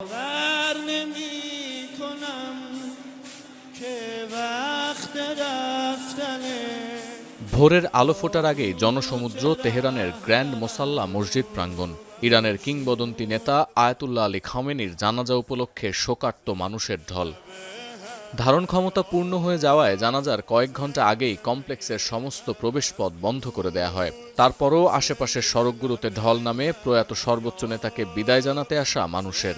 باور نمی‌کنم که وقت رفتنه। ভোরের আলো ফোটার আগেই জনসমুদ্র তেহরানের গ্র্যান্ড মোসাল্লা মসজিদ প্রাঙ্গণ। ইরানের কিংবদন্তি নেতা আয়াতুল্লাহ আলী খামেনির জানাজা উপলক্ষে শোকার্ত মানুষের ঢল। ধারণ ক্ষমতা পূর্ণ হয়ে যাওয়ায় জানাজার কয়েক ঘণ্টা আগেই কমপ্লেক্সের সমস্ত প্রবেশপথ বন্ধ করে দেয়া হয়। তারপরও আশেপাশের সড়কগুলোতে ঢল নামে প্রয়াত সর্বোচ্চ নেতাকে বিদায় জানাতে আসা মানুষের।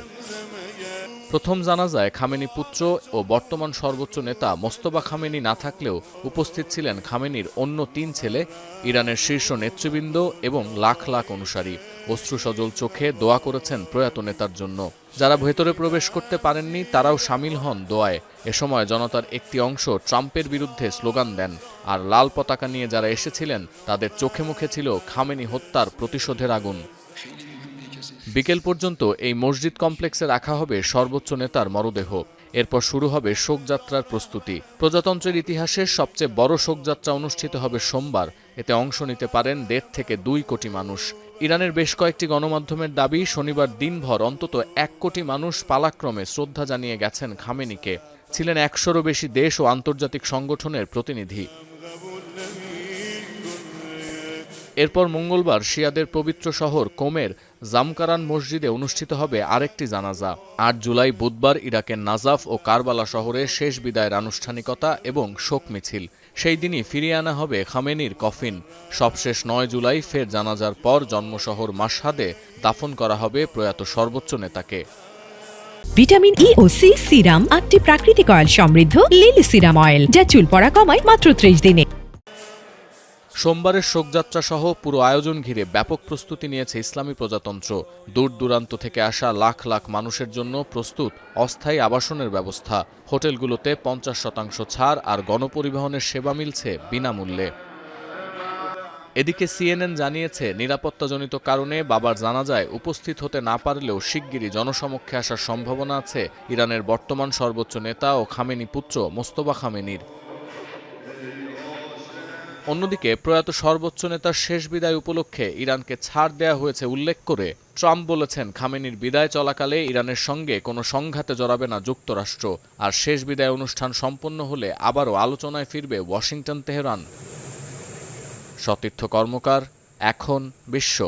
প্রথম জানাজায় খামেনি পুত্র ও বর্তমান সর্বোচ্চ নেতা মোস্তফা খামেনি না থাকলেও উপস্থিত ছিলেন খামেনির অন্য ৩ ছেলে, ইরানের শীর্ষ নেতৃবৃন্দ এবং লাখ লাখ অনুসারী। অশ্রুসজল চোখে দোয়া করেছেন প্রয়াত নেতার জন্য। যারা ভেতরে প্রবেশ করতে পারেননি তারাও সামিল হন দোয়ায়। এ সময় জনতার একটি অংশ ট্রাম্পের বিরুদ্ধে স্লোগান দেন, আর লাল পতাকা নিয়ে যারা এসেছিলেন তাদের চোখে মুখে ছিল খামেনি হত্যার প্রতিশোধের আগুন। বিকেল পর্যন্ত এই মসজিদ কমপ্লেক্সে রাখা হবে সর্বোচ্চ নেতার মরদেহ। এরপর শুরু হবে শোকযাত্রার প্রস্তুতি। প্রজাতন্ত্রের ইতিহাসের সবচেয়ে বড় শোকযাত্রা অনুষ্ঠিত হবে সোমবার। এতে অংশ নিতে পারেন ১.৫ থেকে ২ কোটি মানুষ। ইরানের বেশ কয়েকটি গণমাধ্যমের দাবি, শনিবার দিনভর অন্তত ১ কোটি মানুষ পালাক্রমে শ্রদ্ধা জানিয়ে গেছেন খামেনিকে। ছিলেন ১০০রও বেশি দেশ ও আন্তর্জাতিক সংগঠনের প্রতিনিধি। এরপর মঙ্গলবার শিয়াদের পবিত্র শহর কোমের জামকারান মসজিদে অনুষ্ঠিত হবে আরেকটি জানাজা। ৮ জুলাই বুধবার ইরাকের নাজাফ ও কারবালা শহরে শেষ বিদায়ের আনুষ্ঠানিকতা এবং শোক মিছিল। সেই দিনই ফিরিয়ে আনা হবে খামেনির কফিন। সবশেষ ৯ জুলাই ফের জানাজার পর জন্মশহর মাশহাদে দাফন করা হবে প্রয়াত সর্বোচ্চ নেতাকে। ভিটামিন ই ও সি সিরাম ৮টি প্রাকৃতিক অয়েল সমৃদ্ধ লিলি সিরাম অয়েল, যা চুল পড়া কমায় মাত্র ৩০ দিনে। সোমবারের শোকযাত্রা সহ পুরো আয়োজন ঘিরে ব্যাপক প্রস্তুতি নিয়েছে ইসলামী প্রজাতন্ত্র। দূর দূরান্ত থেকে আসা লাখ লাখ মানুষের জন্য প্রস্তুত অস্থায়ী আবাসনের ব্যবস্থা। হোটেলগুলোতে ৫০% ছাড় আর গণপরিবহনের সেবা মিলছে বিনামূল্যে। এদিকে সিএনএন জানিয়েছে, নিরাপত্তাজনিত কারণে বাবার জানাজায় উপস্থিত হতে না পারলেও শিগগিরই জনসমক্ষে আসার সম্ভাবনা আছে ইরানের বর্তমান সর্বোচ্চ নেতা ও খামেনি পুত্র মোস্তফা খামেনির। অন্যদিকে প্রয়াত সর্বোচ্চ নেতার শেষ বিদায় উপলক্ষে ইরানকে ছাড় দেয়া হয়েছে উল্লেখ করে ট্রাম্প বলেছেন, খামেনির বিদায় চলাকালে ইরানের সঙ্গে কোনো সংঘাতে জড়াবে না যুক্তরাষ্ট্র। আর শেষ বিদায় অনুষ্ঠান সম্পন্ন হলে আবারও আলোচনায় ফিরবে ওয়াশিংটন তেহরান। সতীর্থ কর্মকার, এখন বিশ্ব।